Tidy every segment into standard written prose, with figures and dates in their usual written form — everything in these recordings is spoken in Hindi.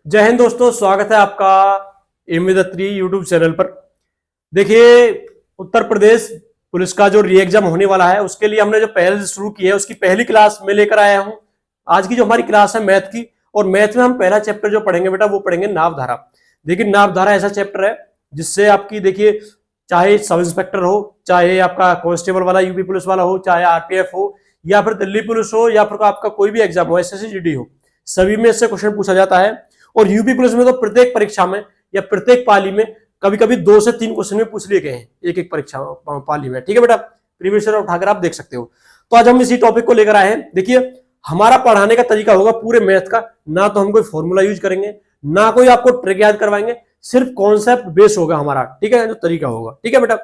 जय हिंद दोस्तों, स्वागत है आपका एमविद यूट्यूब चैनल पर। देखिए, उत्तर प्रदेश पुलिस का जो री एग्जाम होने वाला है उसके लिए हमने जो पहले शुरू की है उसकी पहली क्लास में लेकर आया हूं। आज की जो हमारी क्लास है मैथ की, और मैथ में हम पहला चैप्टर जो पढ़ेंगे बेटा वो पढ़ेंगे नावधारा। देखिए, नावधारा ऐसा चैप्टर है जिससे आपकी देखिए चाहे सब इंस्पेक्टर हो, चाहे आपका कांस्टेबल वाला यूपी पुलिस वाला हो, चाहे आरपीएफ हो, या फिर दिल्ली पुलिस हो, या फिर आपका कोई भी एग्जाम हो, एसएससी जीडी हो, सभी में इससे क्वेश्चन पूछा जाता है। और यूपी पुलिस में तो प्रत्येक परीक्षा में या प्रत्येक पाली में कभी कभी 2 से 3 क्वेश्चन में पूछ लिए गए हैं एक एक परीक्षा पाली में। ठीक है बेटा, प्रीवियस ईयर उठाकर आप देख सकते हो। तो आज हम इसी टॉपिक को लेकर आए हैं। देखिए, हमारा पढ़ाने का तरीका होगा पूरे मैथ का, ना तो हम कोई फॉर्मूला यूज करेंगे, ना कोई आपको ट्रिक याद करवाएंगे, सिर्फ कॉन्सेप्ट बेस होगा हमारा। ठीक है, जो तरीका होगा। ठीक है बेटा,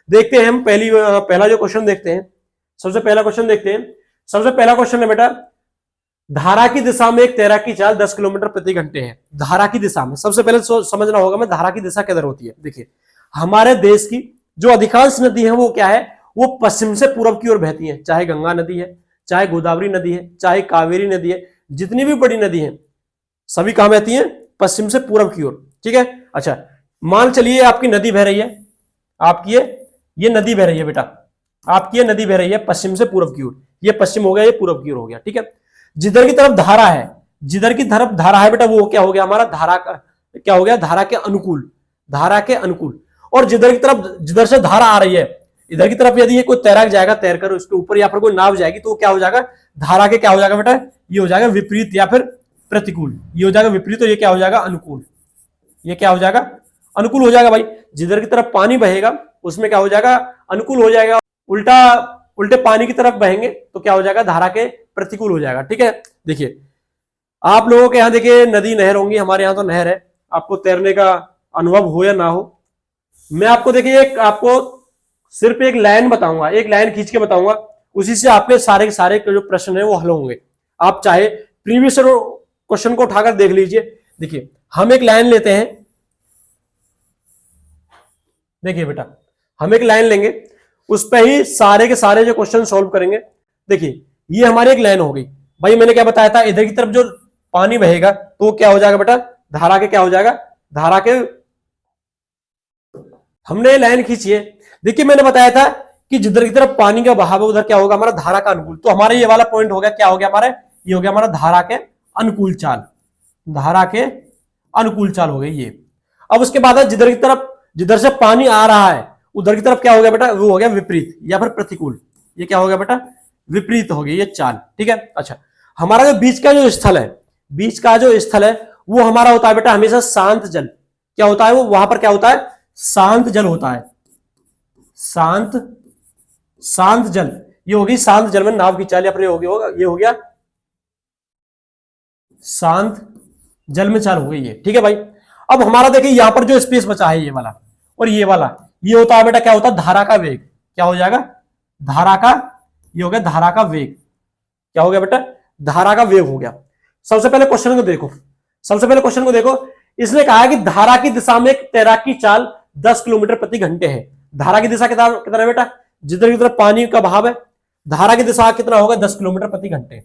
देखते हैं हम पहला जो क्वेश्चन देखते हैं। सबसे पहला क्वेश्चन देखते हैं। सबसे पहला क्वेश्चन है बेटा, धारा की दिशा में एक तैराकी चाल 10 किलोमीटर प्रति घंटे है। धारा की दिशा में सबसे पहले समझना होगा मैं धारा की दिशा किधर होती है। देखिए, हमारे देश की जो अधिकांश नदी है वो क्या है, वो पश्चिम से पूर्व की ओर बहती है। चाहे गंगा नदी है, चाहे गोदावरी नदी है, चाहे कावेरी नदी है, जितनी भी बड़ी नदी है सभी कहां बहती है, पश्चिम से पूर्व की ओर। ठीक है, अच्छा मान चलिए आपकी नदी बह रही है, आपकी ये नदी बह रही है बेटा, आपकी ये नदी बह रही है पश्चिम से पूर्व की ओर। ये पश्चिम हो गया, ये पूर्व की ओर हो गया। ठीक है, जिधर की तरफ धारा है, जिधर की तरफ धारा है बेटा वो क्या हो गया हमारा, धारा का क्या हो गया, धारा के अनुकूल, धारा के अनुकूल। और जिधर की तरफ, जिधर से धारा आ रही है, इधर की तरफ यदि ये कोई तैराक जाएगा तैर कर उसके ऊपर, या फिर कोई नाव जाएगी तो क्या हो जाएगा, धारा के क्या हो जाएगा बेटा, ये हो जाएगा विपरीत या फिर प्रतिकूल। ये हो जाएगा विपरीत, तो ये क्या हो जाएगा, अनुकूल। ये क्या हो जाएगा, अनुकूल हो जाएगा भाई। जिधर की तरफ पानी बहेगा उसमें क्या हो जाएगा, अनुकूल हो जाएगा। उल्टे पानी की तरफ बहेंगे तो क्या हो जाएगा, धारा के प्रतिकूल हो जाएगा। ठीक है, देखिए आप लोगों के यहाँ देखिए नदी नहर होंगी, हमारे यहाँ तो नहर है। आपको तैरने का अनुभव हो या ना हो, मैं आपको देखिए आपको सिर्फ एक लाइन बताऊंगा, एक लाइन खींच के बताऊंगा, उसी से आपके सारे के सारे जो प्रश्न है वो हल होंगे। आप चाहे प्रीवियस क्वेश्चन को उठाकर देख लीजिए। देखिए, हम एक लाइन लेते हैं। देखिए बेटा, हम एक लाइन लेंगे, उस पर ही सारे के सारे जो क्वेश्चन सॉल्व करेंगे। देखिए, ये हमारी एक लाइन हो गई भाई। मैंने क्या बताया था, इधर की तरफ जो पानी बहेगा तो क्या हो जाएगा बेटा, धारा के क्या हो जाएगा, धारा के, हमने लाइन खींची है। देखिए, मैंने बताया था कि जिधर की तरफ पानी का बहाव है उधर क्या होगा हमारा, धारा का अनुकूल। तो हमारा ये वाला पॉइंट हो गया, क्या हो गया हमारा, ये हो गया हमारा धारा के अनुकूल चाल, धारा के अनुकूल चाल हो गई ये। अब उसके बाद जिधर की तरफ, जिधर से पानी आ रहा है उधर की तरफ क्या हो गया बेटा, वो हो गया विपरीत या फिर प्रतिकूल। ये क्या हो गया बेटा, विपरीत हो गई ये चाल। ठीक है, अच्छा हमारा जो बीच का जो स्थल है, बीच का जो स्थल है वो हमारा होता है बेटा हमेशा शांत जल। क्या होता है वो, वहां पर क्या होता है, शांत जल होता है। शांत जल, ये होगी शांत जल में नाव की चाल अपने होगी, होगा ये हो गया शांत जल में चाल हो गई है। ठीक है भाई, अब हमारा देखिए यहां पर जो स्पेस बचा है ये वाला और ये वाला, ये होता है बेटा क्या होता है, धारा का वेग। क्या हो जाएगा, धारा का, ये हो गया धारा का वेग। क्या हो गया बेटा, धारा का वेग हो गया। सबसे पहले क्वेश्चन को देखो, सबसे पहले क्वेश्चन को देखो। इसने कहा है कि धारा की दिशा में एक तैराकी चाल 10 किलोमीटर प्रति घंटे है। धारा की दिशा कितना है बेटा, जिधर की तरफ पानी का बहाव है, धारा की दिशा कितना होगा, 10 किलोमीटर प्रति घंटे,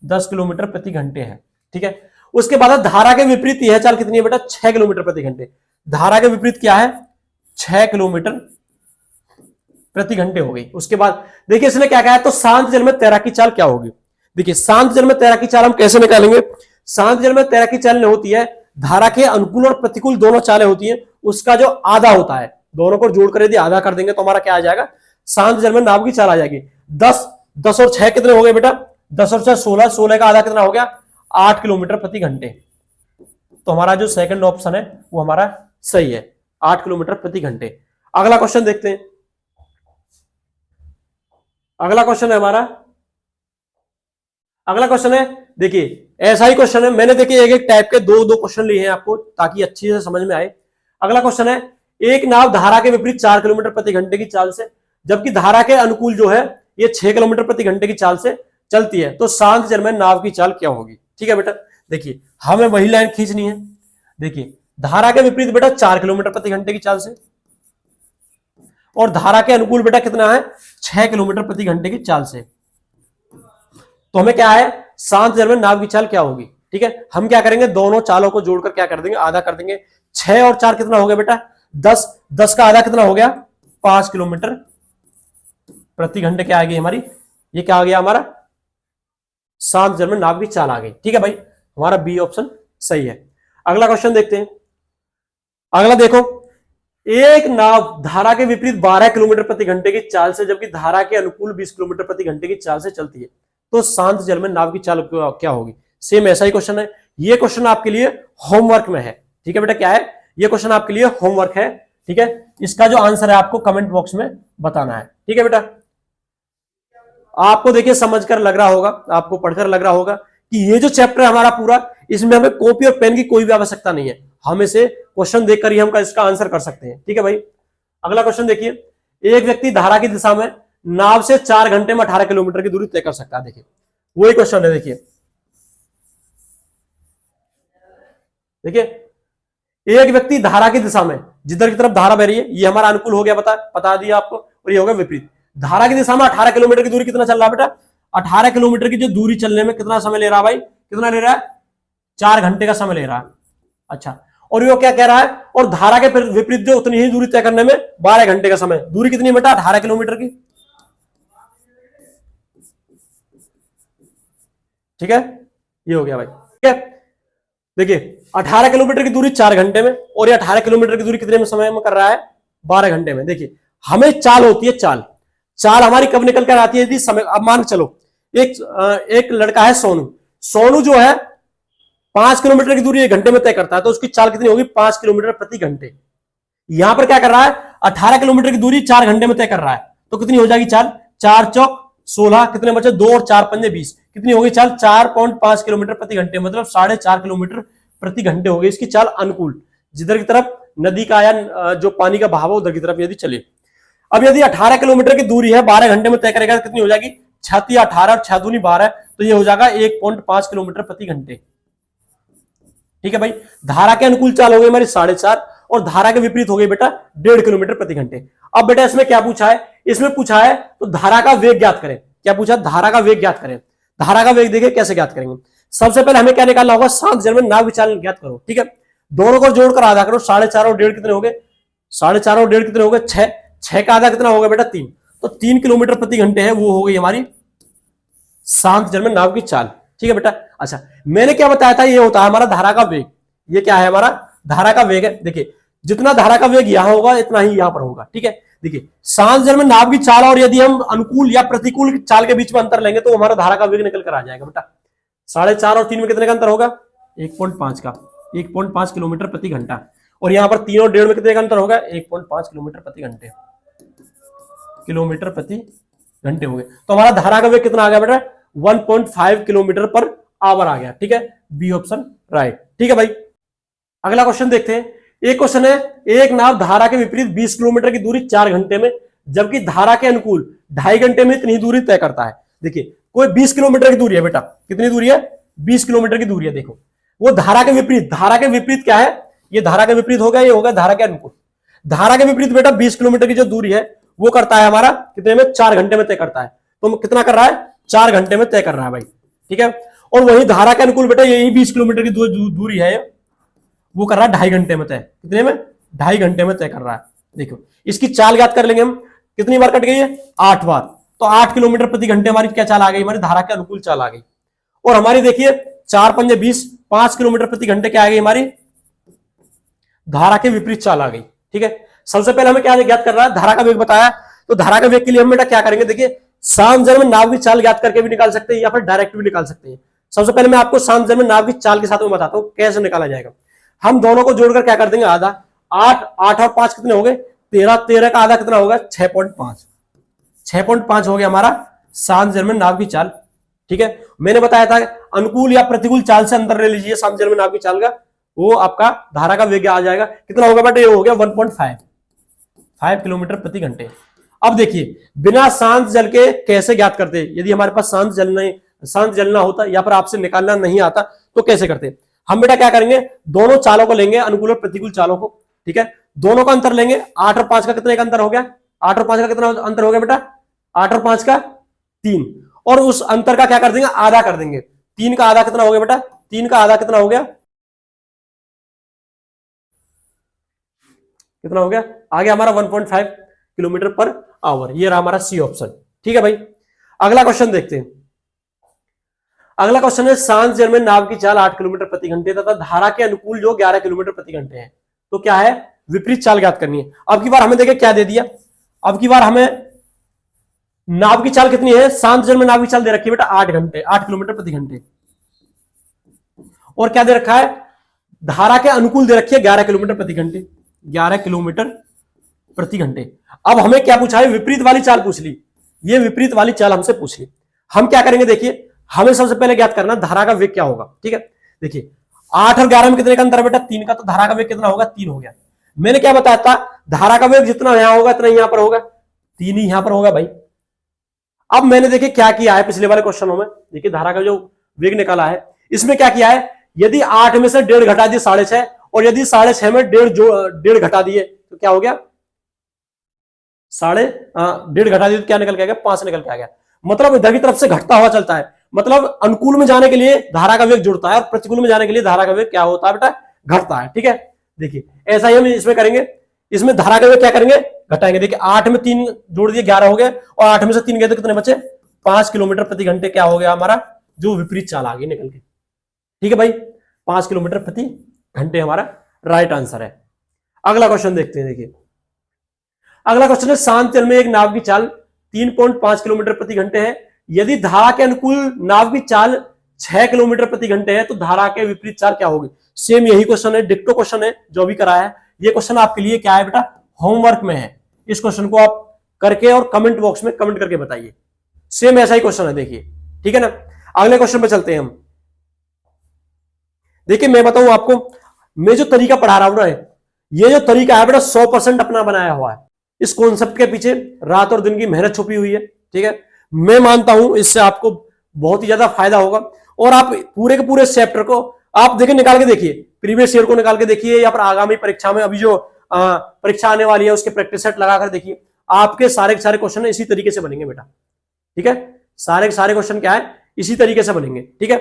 10 किलोमीटर प्रति घंटे है। ठीक है, उसके बाद धारा के विपरीत यह चाल कितनी है बेटा, 6 किलोमीटर प्रति घंटे। धारा के विपरीत क्या है, 6 किलोमीटर प्रति घंटे हो गई। उसके बाद देखिए इसने क्या कहा है, तो शांत जल में तैराकी चाल क्या होगी। देखिए, शांत जल में तैराकी चाल हम कैसे निकालेंगे। शांत जल में तैराकी चाल होती है, धारा के अनुकूल और प्रतिकूल दोनों चालें होती हैं, उसका जो आधा होता है, दोनों को जोड़कर यदि आधा कर देंगे तो हमारा क्या आ जाएगा, शांत जल में नाव की चाल आ जाएगी। 10 और 6 कितने हो गए बेटा, 10 और 6 16, 16 का आधा कितना हो गया, 8 किलोमीटर प्रति घंटे। तो हमारा जो सेकंड ऑप्शन है वो हमारा सही है, 8 किलोमीटर प्रति घंटे। अगला क्वेश्चन देखते हैं। अगला क्वेश्चन है हमारा, अगला क्वेश्चन है, देखिए ऐसा ही क्वेश्चन है। मैंने देखिए एक एक टाइप के दो क्वेश्चन लिए हैं आपको ताकि अच्छी से समझ में आए। अगला क्वेश्चन है, एक नाव धारा के विपरीत 4 किलोमीटर प्रति घंटे की चाल से, जबकि धारा के अनुकूल जो है ये 6 किलोमीटर प्रति घंटे की चाल से चलती है, तो शांत जल में नाव की चाल क्या होगी। ठीक है बेटा, देखिए हमें वही लाइन खींचनी है। देखिए, धारा के विपरीत बेटा 4 किलोमीटर प्रति घंटे की चाल से, और धारा के अनुकूल बेटा कितना है, 6 किलोमीटर प्रति घंटे की चाल से। तो हमें क्या है, शांत जल में नाव की चाल क्या होगी। ठीक है, हम क्या करेंगे, दोनों चालों को जोड़कर क्या कर देंगे, आधा कर देंगे। 6 और 4 कितना हो गया बेटा, 10, 10 का आधा कितना हो गया, 5 किलोमीटर प्रति घंटे क्या आ गई हमारी, ये क्या आ गया हमारा, शांत जल में नाव की चाल आ गई। ठीक है भाई, हमारा बी ऑप्शन सही है। अगला क्वेश्चन देखते हैं। अगला देखो, एक नाव धारा के विपरीत 12 किलोमीटर प्रति घंटे की चाल से, जबकि धारा के अनुकूल 20 किलोमीटर प्रति घंटे की चाल से चलती है, तो शांत जल में नाव की चाल क्या होगी। सेम ऐसा ही क्वेश्चन है, ये क्वेश्चन आपके लिए होमवर्क में है। ठीक है बेटा, क्या है ये क्वेश्चन आपके लिए होमवर्क है। ठीक है, इसका जो आंसर है आपको कमेंट बॉक्स में बताना है। ठीक है बेटा, आपको देखिए समझकर लग रहा होगा, आपको पढ़कर लग रहा होगा कि ये जो चैप्टर है हमारा पूरा, इसमें हमें कॉपी और पेन की कोई भी आवश्यकता नहीं है, हम इसे क्वेश्चन देखकर ही हम इसका आंसर कर सकते हैं। ठीक है भाई, अगला क्वेश्चन देखिए, एक व्यक्ति धारा की दिशा में नाव से 4 घंटे में 18 किलोमीटर की दूरी तय कर सकता है। देखिए वही क्वेश्चन है, देखिए एक व्यक्ति धारा की दिशा में, जिधर की तरफ धारा बह रही है, ये हमारा अनुकूल हो गया, बता दिया आपको, और ये हो गया विपरीत। धारा की दिशा में 18 किलोमीटर की दूरी कितना चल रहा है बेटा, 18 किलोमीटर की जो दूरी चलने में कितना समय ले रहा है भाई, कितना ले रहा है, 4 घंटे का समय ले रहा है। अच्छा, और वो क्या कह रहा है, और धारा के विपरीत जो उतनी ही दूरी तय करने में 12 घंटे का समय, दूरी कितनी बेटा, 18 किलोमीटर की। ठीक है, ये हो गया भाई। ठीक है, देखिए 18 किलोमीटर की दूरी 4 घंटे में, और ये 18 किलोमीटर की दूरी कितने में समय में कर रहा है, 12 घंटे में। देखिए हमें चाल होती है, चाल हमारी कब निकल कर आती है, यदि समय, अब मान चलो एक लड़का है सोनू जो है 5 किलोमीटर की दूरी 1 घंटे में तय करता है, तो उसकी चाल कितनी होगी, 5 किलोमीटर प्रति घंटे। यहां पर क्या कर रहा है, 18 किलोमीटर की दूरी 4 घंटे में तय कर रहा है, तो कितनी हो जाएगी चाल, 4 चौक 16, कितने बचे 2 और 4 पंजे 20, कितनी होगी चाल, 4.5 किलोमीटर प्रति घंटे, मतलब 4.5 किलोमीटर प्रति घंटे हो गई इसकी चाल अनुकूल, जिधर की तरफ नदी का या जो पानी का बहाव उधर की तरफ यदि चले। अब यदि 18 किलोमीटर की दूरी है 12 घंटे में तय करेगा, कितनी हो जाएगी, 6 18 और 6 दूनी 12, तो ये हो जाएगा 1.5 किलोमीटर प्रति घंटे। ठीक है भाई, धारा के अनुकूल चाल हो गई हमारी 4.5, और धारा के विपरीत हो गई बेटा 1.5 किलोमीटर प्रति घंटे। अब बेटा इसमें क्या पूछा है, इसमें पूछा है तो धारा का वेग ज्ञात करें। क्या पूछा, धारा का वेग ज्ञात करें। धारा का वेग देखिए कैसे ज्ञात करेंगे, सबसे पहले हमें क्या निकालना होगा, शांत जल में नाव की चाल ज्ञात करो। ठीक है, दोनों को जोड़कर आधा करो, 4.5 और 1.5 कितने हो गए, 4.5 और 1.5 कितने हो गए, 6 का आधा कितना होगा बेटा 3, तो 3 किलोमीटर प्रति घंटे है, वो हो गई हमारी शांत जल में नाव की चाल। ठीक है बेटा, अच्छा मैंने क्या बताया था, ये होता है हमारा धारा का वेग, ये क्या है हमारा धारा का वेग है। देखिए जितना धारा का वेग यहां होगा इतना ही यहां पर होगा। ठीक है, देखिए शांत जल में नाव की चाल, और यदि हम अनुकूल या प्रतिकूल चाल के बीच में अंतर लेंगे तो हमारा धारा का वेग निकल कर आ जाएगा बेटा। 4.5 और 3 में कितने का अंतर होगा, 1.5 का, 1.5 किलोमीटर प्रति घंटा, और यहां पर 3 और 1.5 में कितने का अंतर होगा, 1.5 किलोमीटर प्रति घंटे, किलोमीटर प्रति घंटे हो गए। तो हमारा धारा का वेग कितना आ गया बेटा, 1.5 किलोमीटर पर आवर आ गया। ठीक है, बी ऑप्शन राइट। ठीक है भाई, अगला क्वेश्चन देखते हैं। एक क्वेश्चन है, एक नाव धारा के विपरीत 20 किलोमीटर की दूरी 4 घंटे में, जबकि धारा के अनुकूल 2.5 घंटे में इतनी दूरी तय करता है। देखिए कोई 20 किलोमीटर की दूरी है बेटा, कितनी दूरी है, 20 किलोमीटर की दूरी है। देखो वो धारा के विपरीत क्या है, ये धारा के विपरीत हो गया, ये होगा धारा के अनुकूल। धारा के विपरीत बेटा 20 किलोमीटर की जो दूरी है वो करता है हमारा कितने में, 4 घंटे में तय करता है। तो कितना कर रहा है, 4 घंटे में तय कर रहा है भाई। ठीक है, और वही धारा के अनुकूल बेटा यही 20 किलोमीटर की दूरी है, वो कर रहा है 2.5 घंटे में तय, कितने में, 2.5 घंटे में तय कर रहा है। देखो इसकी चाल याद कर लेंगे हम, कितनी बार कट गई है, 8 बार, तो 8 किलोमीटर प्रति घंटे हमारी क्या चाल आ गई, हमारी धारा के अनुकूल चाल आ गई। और हमारी देखिए 4 पंजे 20, 5 किलोमीटर प्रति घंटे क्या आ गई, हमारी धारा के विपरीत चाल आ गई। ठीक है, सबसे पहले हमें क्या ज्ञात कर रहा है, धारा का वेग बताया, तो धारा का वेग के लिए हम बेटा क्या करेंगे, देखिए शांत जल में नाव की चाल ज्ञात करके भी निकाल सकते हैं या फिर डायरेक्ट भी निकाल सकते हैं। सबसे पहले मैं आपको शांत जल में नाव की चाल के साथ में बताता हूं कैसे निकाला जाएगा। हम दोनों को जोड़कर क्या कर देंगे, आधा, 8 और 5 कितने हो गए, 13 का आधा कितना होगा, 6.5 हो गया हमारा शांत जल में नाव की चाल। ठीक है, मैंने बताया था अनुकूल या प्रतिकूल चाल से अंतर ले लीजिए शांत जल में नाव की चाल का, वो आपका धारा का वेग आ जाएगा, कितना होगा बेटा, ये हो गया 1.5 किलोमीटर प्रति घंटे। अब देखिए बिना शांत जल के कैसे ज्ञात करते, यदि हमारे पास शांत जल ना होता या फिर आपसे निकालना नहीं आता तो कैसे करते। हम बेटा क्या करेंगे, दोनों चालों को लेंगे, अनुकूल और प्रतिकूल चालों को। ठीक है, दोनों का अंतर लेंगे, 8 और 5 का कितने का अंतर हो गया, 8 और 5 का कितना अंतर हो गया बेटा, 8 और 5 का 3, और उस अंतर का क्या कर देंगे, आधा कर देंगे। 3 का आधा कितना हो गया बेटा, 3 का आधा कितना हो गया, कितना हो गया, आ गया हमारा 1.5 किलोमीटर पर आवर। ये रहा हमारा सी ऑप्शन। ठीक है भाई, अगला क्वेश्चन देखते हैं। अगला क्वेश्चन है शांत जल में नाव की चाल 8 किलोमीटर प्रति घंटे तथा धारा के अनुकूल जो 11 किलोमीटर प्रति घंटे है। तो क्या है, विपरीत चाल ज्ञात करनी है। अब की बार हमें देखिए क्या दे दिया, अब की बार हमें नाव की चाल कितनी है, शांत जल में नाव की चाल दे रखी है बेटा 8 किलोमीटर प्रति घंटे, और क्या दे रखा है, धारा के अनुकूल दे रखी है 11 किलोमीटर प्रति घंटे, 11 किलोमीटर प्रति घंटे। अब हमें क्या पूछा है, विपरीत वाली चाल पूछ ली, ये विपरीत वाली चाल हमसे पूछ ली। हम क्या करेंगे, देखिए हमें सबसे पहले ज्ञात करना धारा का वेग क्या होगा। ठीक है, देखिए 8 और 11 में कितने का अंतर है बेटा, 3 का, तो धारा का वेग कितना होगा, 3 हो गया। मैंने क्या बताया था, धारा का वेग जितना यहां होगा इतना यहां पर होगा, 3 ही यहां पर होगा भाई। अब मैंने देखिए क्या किया है पिछले वाले क्वेश्चनों में, देखिए धारा का जो वेग निकाला है इसमें क्या किया है, यदि 8 में से 1.5 घटा दिए 6.5, और यदि 6.5 में 1.5 घटा दिए तो क्या हो गया, 1.5 घटा दिए तो क्या निकल के आ गया, 5 निकल के आ गया। मतलब इधर की तरफ से घटता हुआ चलता है, मतलब अनुकूल में जाने के लिए धारा का वेग जुड़ता है और प्रतिकूल में जाने के लिए धारा का वेग क्या होता है बेटा, घटता है। ठीक है, देखिए ऐसा ही हम इसमें करेंगे, इसमें धारा का वेग क्या करेंगे, घटाएंगे। देखिए 8 में 3 जोड़ दिए 11 हो गए, और 8 में से 3 गए तो कितने बचे, 5 किलोमीटर प्रति घंटे क्या हो गया हमारा, जो विपरीत चाल आ गई निकल के। ठीक है भाई, 5 किलोमीटर प्रति घंटे हमारा राइट आंसर है। अगला क्वेश्चन देखते हैं। देखिए अगला क्वेश्चन है, शांत जल में एक नाव की चाल 3.5 किलोमीटर प्रति घंटे है, यदि धारा के अनुकूल नाव की चाल 6 किलोमीटर प्रति घंटे है तो धारा के विपरीत चाल क्या होगी। सेम यही क्वेश्चन है, डिक्टो क्वेश्चन है जो भी कराया है। ये क्वेश्चन आपके लिए क्या है बेटा, होमवर्क में है। इस क्वेश्चन को आप करके और कमेंट बॉक्स में कमेंट करके बताइए। सेम ऐसा ही क्वेश्चन है, देखिए ठीक है ना। अगले क्वेश्चन पे चलते हैं हम। देखिए मैं बताऊं आपको, मैं जो तरीका पढ़ा रहा हूं ना, ये जो तरीका है बेटा 100% अपना बनाया हुआ है। इस कॉन्सेप्ट के पीछे रात और दिन की मेहनत छुपी हुई है। ठीक है, मैं मानता हूं इससे आपको बहुत ही ज्यादा फायदा होगा, और आप पूरे के पूरे चैप्टर को आप देखिए निकाल के देखिए, प्रीवियस ईयर को निकाल के देखिए, या फिर आगामी परीक्षा में अभी जो परीक्षा आने वाली है उसके प्रैक्टिस सेट लगाकर देखिए, आपके सारे के सारे क्वेश्चन इसी तरीके से बनेंगे बेटा। ठीक है, सारे के सारे क्वेश्चन क्या है, इसी तरीके से बनेंगे। ठीक है,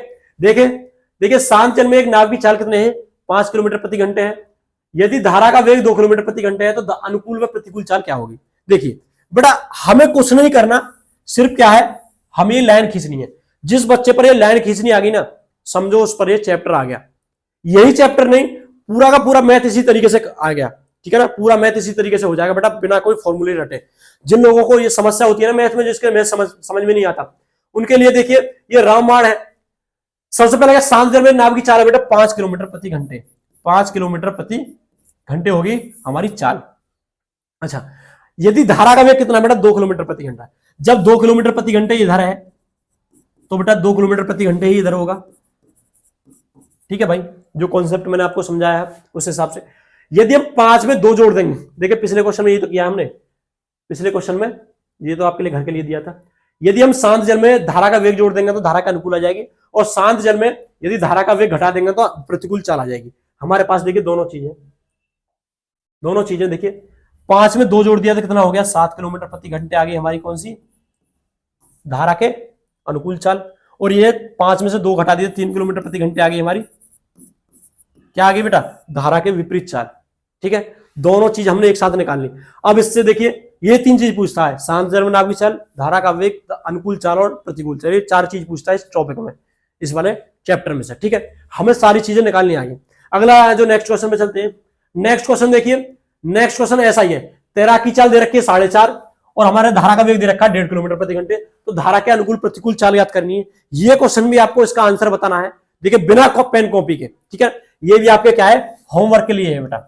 देखिए शांत जल में एक नाव की चाल कितने हैं, 5 किलोमीटर प्रति घंटे है, यदि धारा का वेग 2 किलोमीटर प्रति घंटे है तो अनुकूल व प्रतिकूल चाल क्या होगी। देखिए बेटा हमें कुछ नहीं करना, सिर्फ क्या है, हमें ये लाइन खींचनी है। जिस बच्चे पर ये लाइन खींचनी आ गई ना, समझो उस पर ये चैप्टर आ गया। यही चैप्टर नहीं, पूरा का पूरा मैथ इसी तरीके से आ गया। ठीक है ना, पूरा मैथ इसी तरीके से हो जाएगा बेटा, बिना कोई फॉर्मूले रटे। जिन लोगों को ये समस्या होती है ना मैथ में, जिसके मैथ समझ में नहीं आता, उनके लिए देखिए ये रामबाण है। सबसे पहले शांत जल में नाव की चाल है बेटा 5 किलोमीटर प्रति घंटे, 5 किलोमीटर प्रति घंटे होगी हमारी चाल। अच्छा, यदि धारा का वेग कितना बेटा, 2 किलोमीटर प्रति घंटा। जब 2 किलोमीटर प्रति घंटे इधर है तो बेटा 2 किलोमीटर प्रति घंटे ही इधर होगा। ठीक है भाई, जो कॉन्सेप्ट मैंने आपको समझाया है उस हिसाब से। यदि हम 5 में 2 जोड़ देंगे, देखिए पिछले क्वेश्चन में ये तो किया हमने, पिछले क्वेश्चन में ये तो आपके लिए घर के लिए दिया था। यदि हम शांत जल में धारा का वेग जोड़ देंगे तो धारा का अनुकूल आ जाएगी, और शांत जल में यदि धारा का वेग घटा देंगे तो प्रतिकूल चाल आ जाएगी। हमारे पास देखिए दोनों चीजें देखिए, 5 में 2 जोड़ दिया तो कितना हो गया, 7 किलोमीटर प्रति घंटे आ गई हमारी कौन सी, धारा के अनुकूल चाल। और ये 5 में से 2 घटा दिए 3 किलोमीटर प्रति घंटे आ गई हमारी क्या आ गई बेटा, धारा के विपरीत चाल। ठीक है, दोनों चीज हमने एक साथ निकाल ली। अब इससे देखिए ये 3 चीज पूछता है, शांत जल में नाव की चाल, धारा का वेग, अनुकूल चाल और प्रतिकूल चाल, ये 4 चीज पूछता है इस टॉपिक में, इस वाले चैप्टर में से। ठीक है, हमें सारी चीजें निकालनी आ गई। अगला जो नेक्स्ट क्वेश्चन में चलते हैं। नेक्स्ट क्वेश्चन देखिए, नेक्स्ट क्वेश्चन ऐसा ही है, तैराकी की चाल दे रखी है 4.5 और हमारे धारा का वेग दे रखा है 1.5 किलोमीटर प्रति घंटे, तो धारा के अनुकूल प्रतिकूल चाल याद करनी है। ये क्वेश्चन भी आपको इसका आंसर बताना है, देखिए बिना पेन कॉपी के। ठीक है, ये भी आपके क्या है, होमवर्क के लिए है बेटा।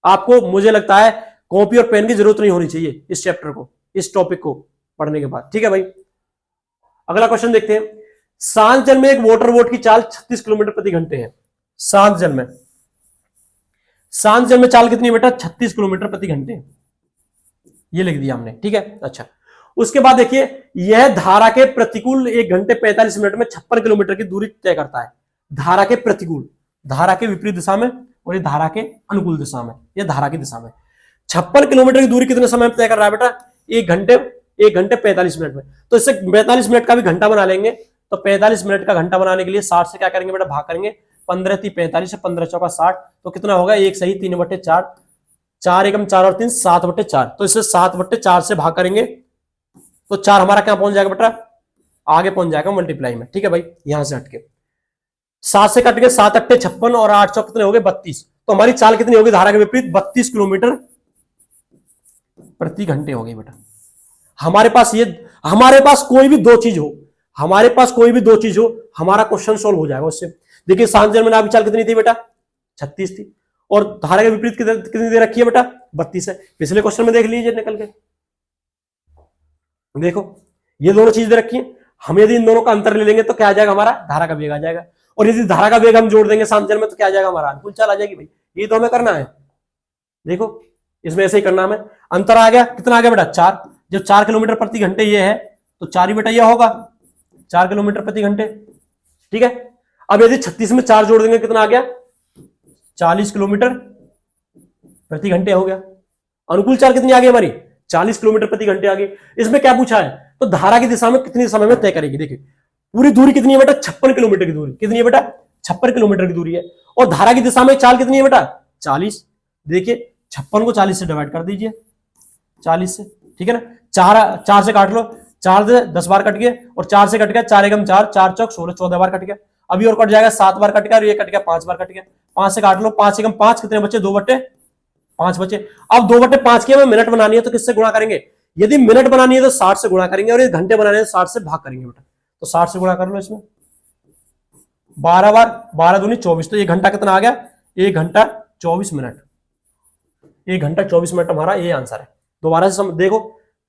आपको मुझे लगता है कॉपी और पेन की जरूरत नहीं होनी चाहिए इस चैप्टर को, इस टॉपिक को पढ़ने के बाद। ठीक है भाई, अगला क्वेश्चन देखते हैं। शांत जल में एक वाटर बोट की चाल 36 किलोमीटर प्रति घंटे है। शांत जल में चाल कितनी बेटा, 36 किलोमीटर प्रति घंटे, ये लिख दिया हमने। ठीक है, अच्छा उसके बाद देखिए यह धारा के प्रतिकूल 1 घंटे 45 मिनट में 56 किलोमीटर की दूरी तय करता है। धारा के प्रतिकूल, धारा के विपरीत दिशा में, और ये धारा के अनुकूल दिशा में, ये धारा की दिशा में 56 किलोमीटर की दूरी कितने समय में तय कर रहा है बेटा, 1 घंटे 45 मिनट में। तो इससे 45 मिनट का भी घंटा बना लेंगे तो 45 मिनट का घंटा बनाने के लिए 60 से क्या करेंगे बेटा, भाग करेंगे। 15 × 45 15 चौका 60, तो कितना होगा, एक सही 3/4, 4 एकम 4 और 3 7/4, तो इसे 7/4 से भाग करेंगे तो 4 हमारा क्या पहुंच जाएगा बेटा, आगे पहुंच जाएगा मल्टीप्लाई में। ठीक है भाई, यहां से हटके 7 से कट के 7 × 8 = 56 और 8 चौक कितने हो गए 32, तो हमारी चाल कितनी होगी धारा के विपरीत, 32 किलोमीटर प्रति घंटे हो गई बेटा। हमारे पास कोई भी दो चीज हो, हमारा क्वेश्चन सोल्व हो जाएगा उससे। देखिए शांत जल में नाभिक चाल कितनी थी बेटा, 36 थी, और धारा के विपरीत कितनी दे रखी है बेटा, 32 है। पिछले क्वेश्चन में देख लीजिए निकल के, देखो ये दोनों चीज दे रखी है, हम यदि इन दोनों का अंतर ले लेंगे तो क्या आ जाएगा, हमारा धारा का वेग आ जाएगा, और यदि धारा का वेग हम जोड़ देंगे शांत जल में तो क्या आ जाएगा, हमारा अनुकूल चाल आ जाएगी भाई। ये तो हमें करना है, देखो इसमें ऐसे ही करना हमें। अंतर आ गया, कितना आ गया बेटा, 4। जब 4 किलोमीटर प्रति घंटे ये है तो 4 ही बेटा ये होगा, 4 किलोमीटर प्रति घंटे। ठीक है, अब यदि 36 में 4 जोड़ देंगे कितना आ गया, 40 किलोमीटर प्रति घंटे हो गया। अनुकूल चाल कितनी आ गई हमारी, 40 किलोमीटर प्रति घंटे आ गई। इसमें क्या पूछा है, तो धारा की दिशा में कितने समय में तय करेगी। देखिए पूरी दूरी कितनी है बेटा, 56 किलोमीटर की दूरी, कितनी है बेटा, 56 किलोमीटर की दूरी है, और धारा की दिशा में चाल कितनी है बेटा, 40। देखिए 56 को 40 से डिवाइड कर दीजिए, 40 से, ठीक है ना, 4 से काट लो, 4 से 10 बार कट गए, और 4 से कट गया 4 एकम 4, 4 चौक 16, 14 बार कट गया। अभी और कट जाएगा, 7 बार कट गया, और ये कट गया 5 बार कट गया। 5 से काट लो, 5 एकम 5, कितने बच्चे, 2/5 बचे। अब 2/5 की हमें मिनट बनानी है तो किससे गुणा करेंगे, यदि मिनट बनानी है तो 60 से गुणा करेंगे, और यदि घंटे बनाने हैं तो 60 से भाग करेंगे बेटा। तो 60 से गुणा कर लो इसमें, 12 बार, 12 दूनी 24, तो 1 घंटा कितना आ गया, 1 घंटा 24 मिनट, 1 घंटा 24 मिनट हमारा ये आंसर है। दोबारा से देखो,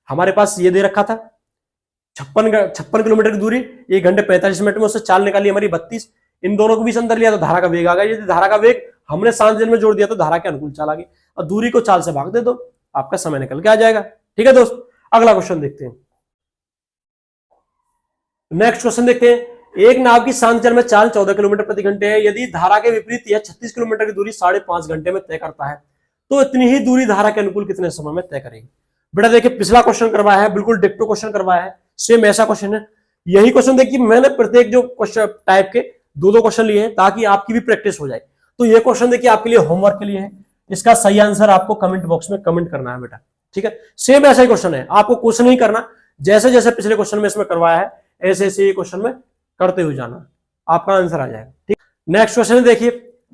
हमारे पास ये दे रखा था 56 किलोमीटर की दूरी, 1 घंटे 45 मिनट में, उससे चाल निकाली हमारी 32, इन दोनों को भी अंतर लिया तो धारा का वेग आ गया। यदि धारा का वेग हमने शांत जल में जोड़ दिया तो धारा के अनुकूल चाल आ गई, और दूरी को चाल से भाग दे दो, आपका समय निकल के आ जाएगा। ठीक है दोस्त, अगला क्वेश्चन देखते हैं। नेक्स्ट क्वेश्चन देखते हैं, एक नाव की शांत जल में चाल 14 किलोमीटर प्रति घंटे है, यदि धारा के विपरीत यह 36 किलोमीटर की दूरी 5.5 घंटे में तय करता है, तो इतनी ही दूरी धारा के अनुकूल कितने समय में तय करेगी। बेटा देखिए पिछला क्वेश्चन करवाया है, बिल्कुल डिक्टो क्वेश्चन करवाया है, सेम ऐसा क्वेश्चन है। यही क्वेश्चन देखिए मैंने प्रत्येक जो क्वेश्चन टाइप के 2-2 क्वेश्चन लिए हैं ताकि आपकी भी प्रैक्टिस हो जाए। तो ये क्वेश्चन देखिए आपके लिए होमवर्क के लिए है, इसका सही आंसर आपको कमेंट बॉक्स में कमेंट करना है बेटा। ठीक है, सेम ऐसा ही क्वेश्चन है, आपको क्वेश्चन नहीं करना, जैसे जैसे पिछले क्वेश्चन में इसमें करवाया है ऐसे ऐसे ये क्वेश्चन में करते हुए जाना, आपका आंसर आ जाएगा। ठीक, नेक्स्ट क्वेश्चन देखिए,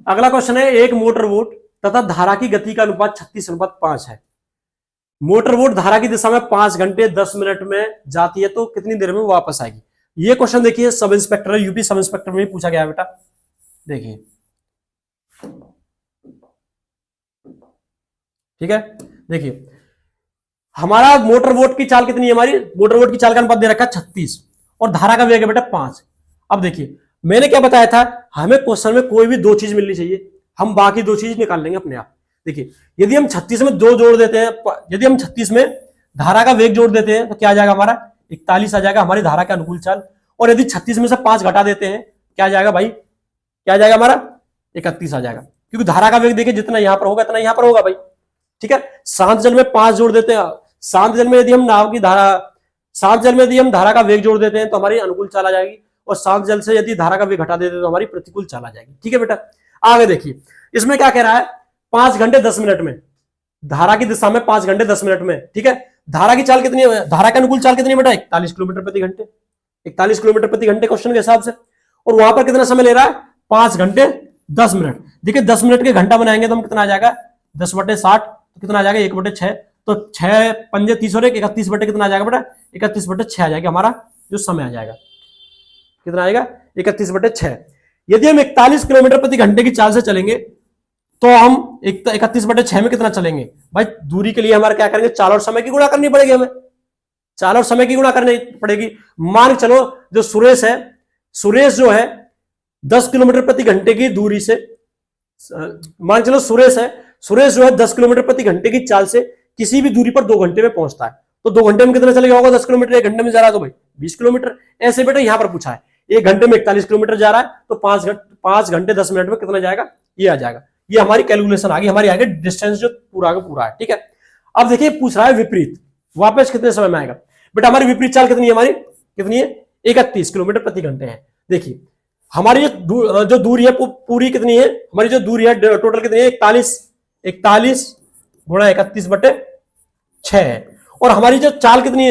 अगला क्वेश्चन है, एक मोटर बोट तथा धारा की गति का अनुपात 36:5 है। मोटर बोट धारा की दिशा में 5 घंटे 10 मिनट में जाती है, तो कितनी देर में वापस आएगी। ये क्वेश्चन देखिए sub inspector, UP sub inspector में पूछा गया बेटा। देखिए ठीक है, देखिए हमारा मोटर बोट की चाल कितनी है, हमारी मोटर बोट की चाल का अनुपात दे रखा है 36, और धारा का वेग है बेटा 5। अब देखिए मैंने क्या बताया था, हमें क्वेश्चन में कोई भी 2 चीज मिलनी चाहिए, हम बाकी 2 चीज निकाल लेंगे अपने आप। देखिए यदि हम 36 में 2 जोड़ देते हैं, यदि हम 36 में धारा का वेग जोड़ देते हैं तो क्या आ जाएगा हमारा 41 आ जाएगा हमारी धारा के अनुकूल चाल, और यदि 36 में से 5 घटा देते हैं क्या आ जाएगा भाई, क्या आ जाएगा हमारा 31 आ जाएगा, क्योंकि धारा का वेग देखिए जितना यहां पर होगा इतना यहां पर होगा भाई। ठीक है, शांत जल में 5 जोड़ देते हैं, शांत जल में यदि हम नाव की धारा, शांत जल में यदि हम धारा का वेग जोड़ देते हैं तो हमारी अनुकूल चाल आ जाएगी, और शांत जल से यदि धारा का वेग घटा देते हैं तो हमारी प्रतिकूल चाल आ जाएगी। ठीक है बेटा, आगे देखिए इसमें क्या कह रहा है, 5 घंटे 10 मिनट में, धारा की दिशा में 5 घंटे 10 मिनट में। ठीक है, धारा की चाल कितनी है, धारा के अनुकूल चाल कितनी है बेटा 41 किलोमीटर प्रति घंटे, 41 किलोमीटर प्रति घंटे क्वेश्चन के हिसाब से, और वहां पर कितना समय ले रहा है 5 घंटे 10 मिनट। देखिए 10 मिनट के घंटा बनाएंगे तो हम कितना आ जाएगा 10/60, तो कितना आ जाएगा 1/6, तो 6 पंजे 30 और 31 बटे कितना आ जाएगा बेटा 31/6 आ जाएगा हमारा जो समय आ जाएगा, कितना आएगा 31/6। यदि हम 41 किलोमीटर प्रति घंटे की चाल से चलेंगे तो हम 31/6 में कितना चलेंगे भाई, दूरी के लिए हमारा क्या करेंगे, चाल और समय की गुणा करनी पड़ेगी, हमें चाल और समय की गुणा करनी पड़ेगी। मान चलो जो सुरेश है, सुरेश जो है 10 किलोमीटर प्रति घंटे की दूरी से, मान चलो सुरेश है, सुरेश जो है 10 किलोमीटर प्रति घंटे की चाल से किसी भी दूरी पर 2 घंटे में पहुंचता है, तो 2 घंटे में कितना चलेगा होगा 10 किलोमीटर, 1 घंटे में जा रहा है तो भाई 20 किलोमीटर। ऐसे बेटा यहां पर पूछा है 1 घंटे में 41 किलोमीटर जा रहा है, तो 5 घंटे 10 मिनट में कितना जाएगा, ये आ जाएगा। ये हमारी कैलकुलेशन आ गई, हमारी आगे डिस्टेंस जो पूरा का पूरा है। ठीक है, अब देखिए पूछ रहा है विपरीत, वापस कितने समय में आएगा। बेटा हमारी विपरीत चाल कितनी है, हमारी कितनी है 31 किलोमीटर प्रति घंटे है। देखिए हमारी जो दूरी है पूरी कितनी है, हमारी जो दूरी है टोटल कितनी है, 41 गुणा 31/6 है। और हमारी जो चाल कितनी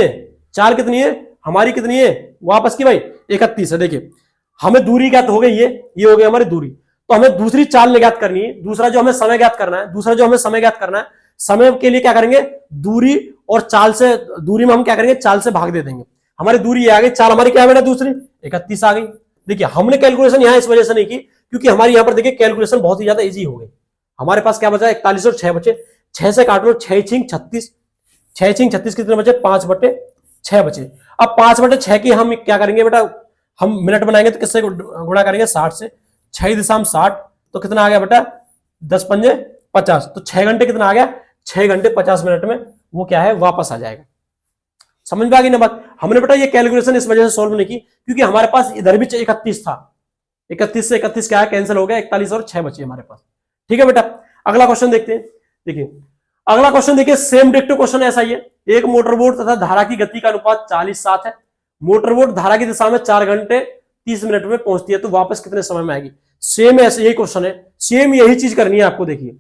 है हमारी कितनी है वापस की भाई 31 है। देखिए हमें दूरी ज्ञात हो गई है, ये हो गई हमारी दूरी। तो हमें दूसरी चाल ज्ञात करनी है, दूसरा जो हमें समय ज्ञात करना है, समय के लिए क्या करेंगे, दूरी और चाल से, दूरी में हम क्या करेंगे, चाल से भाग दे देंगे। हमारी दूरी आ गई, चाल हमारी क्या है बेटा, दूसरी 31 आ गई। देखिए हमने कैलकुलेशन यहां इस वजह से नहीं की क्योंकि हमारी यहां पर देखिए कैलकुलेशन बहुत ही ज्यादा इजी हो गई। हमारे पास क्या बचा, 41 और 6 बचे, 6 से काट लो, 6 छिंग 36, 6 छिंग 36 कितने बचे, 5/6 बचे। अब 5/6 की हम क्या करेंगे बेटा, हम मिनट बनाएंगे तो किससे गुणा करेंगे, 60 से। 6 दिशा 60 तो कितना आ गया बेटा, 10 पंजे 50। तो 6 घंटे कितना आ गया, 6 घंटे 50 मिनट में वो क्या है वापस आ जाएगा। समझ में आ गई ना बात। हमने बेटा ये कैलकुलेशन इस वजह से सॉल्व नहीं की क्योंकि हमारे पास इधर भी 31 था, 31 से 31 क्या है कैंसिल हो गया, 41 और 6 बचे हमारे पास। ठीक है बेटा, अगला क्वेश्चन देखते हैं। देखिए अगला क्वेश्चन देखिए, सेम डिक्टो क्वेश्चन ऐसा ही है। एक मोटरबोट तथा धारा की गति का अनुपात 40:7 है। मोटरबोट धारा की दिशा में 4 घंटे 30 मिनट में पहुंचती है, तो वापस कितने समय में आएगी। सेम ऐसे यही क्वेश्चन है, सेम यही चीज करनी है आपको। देखिए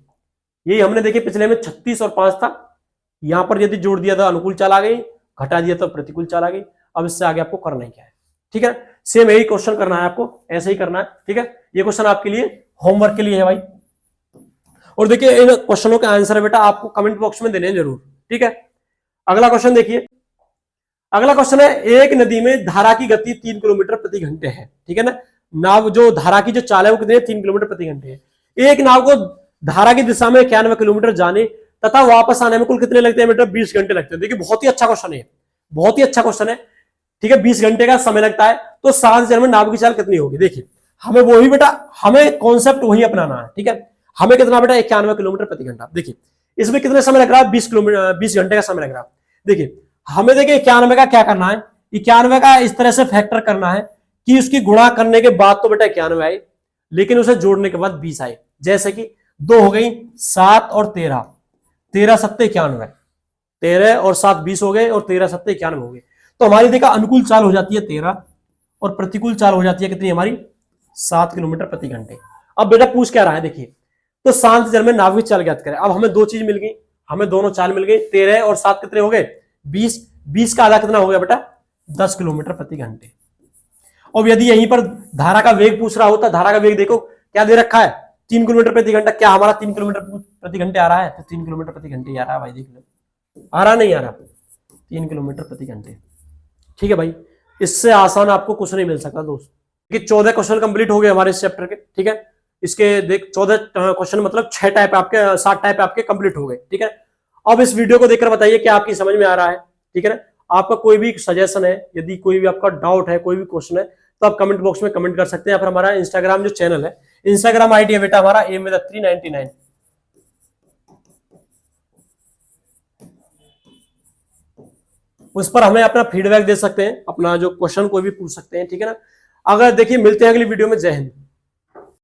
यही हमने देखिए पिछले में 36 और 5 था, यहां पर यदि जोड़ दिया तो अनुकूल चाल आ गई, घटा दिया तो प्रतिकूल चाल आ गई। अब इससे आगे आपको करना ही क्या है, ठीक है, सेम यही क्वेश्चन करना है आपको, ऐसे ही करना है। ठीक है, ये क्वेश्चन आपके लिए होमवर्क के लिए है भाई। और देखिए इन क्वेश्चनों के आंसर बेटा आपको कमेंट बॉक्स में देने हैं जरूर। ठीक है, अगला क्वेश्चन देखिए। अगला क्वेश्चन है, एक नदी में धारा की गति 3 किलोमीटर प्रति घंटे है। ठीक है ना, नाव जो धारा की जो चाल है वो कितनी है, 3 किलोमीटर प्रति घंटे है। एक नाव को धारा की दिशा में 91 किलोमीटर जाने तथा वापस आने में कुल कितने लगते हैं बेटा, 20 घंटे लगते हैं। देखिए बहुत ही अच्छा क्वेश्चन है, बहुत ही अच्छा क्वेश्चन है। ठीक है, 20 घंटे का समय लगता है, तो 7 चरण में नाव की चाल कितनी होगी। देखिए हमें वही बेटा, हमें कॉन्सेप्ट वही अपनाना है। ठीक है, हमें कितना बेटा, 91 किलोमीटर प्रति घंटा। देखिए इसमें कितने समय लग रहा है, 20 घंटे का समय लग रहा है। देखिए हमें देखिए 91 का क्या करना है, 91 का इस तरह से फैक्टर करना है कि उसकी गुणा करने के बाद तो बेटा 91 आए, लेकिन उसे जोड़ने के बाद 20 आए। जैसे कि 2 हो गई 7 और 13, 13 7 91, 13 और 7 20 हो गए और 13 7 91 हो गए। तो हमारी देखा अनुकूल चाल हो जाती है 13 और प्रतिकूल चाल हो जाती है कितनी हमारी, 7 किलोमीटर प्रति घंटे। अब बेटा पूछ क्या रहा है, देखिए तो शांत जल में नाव की चाल ज्ञात करें। अब हमें दो चीज मिल गई, हमें दोनों चाल मिल गई, 13 और 7 कितने हो गए, 20, 20 का आधा कितना हो गया बेटा, 10 किलोमीटर प्रति घंटे। और यदि यहीं पर धारा का वेग पूछ रहा होता, धारा का वेग देखो क्या दे रखा है, 3 किलोमीटर प्रति घंटा। क्या हमारा 3 किलोमीटर प्रति घंटे आ रहा है, तो 3 किलोमीटर प्रति घंटे आ रहा है भाई, देख लो आ रहा नहीं आ रहा, 3 किलोमीटर प्रति घंटे। ठीक है भाई, इससे आसान आपको कुछ नहीं मिल सकता दोस्त। कि 14 क्वेश्चन कंप्लीट हो गए हमारे इस चैप्टर के। ठीक है, इसके देख 14 क्वेश्चन मतलब 6 टाइप आपके, 7 टाइप आपके कंप्लीट हो गए। ठीक है, अब इस वीडियो को देखकर बताइए कि आपकी समझ में आ रहा है। ठीक है ना, आपका कोई भी सजेशन है, यदि कोई भी आपका डाउट है, कोई भी क्वेश्चन है, तो आप कमेंट बॉक्स में कमेंट कर सकते हैं। या फिर हमारा इंस्टाग्राम जो चैनल है, इंस्टाग्राम आईडी है बेटा हमारा aim399, उस पर हमें अपना फीडबैक दे सकते हैं, अपना जो क्वेश्चन कोई भी पूछ सकते हैं। ठीक है ना, अगर देखिए मिलते हैं अगली वीडियो में। जय हिंद।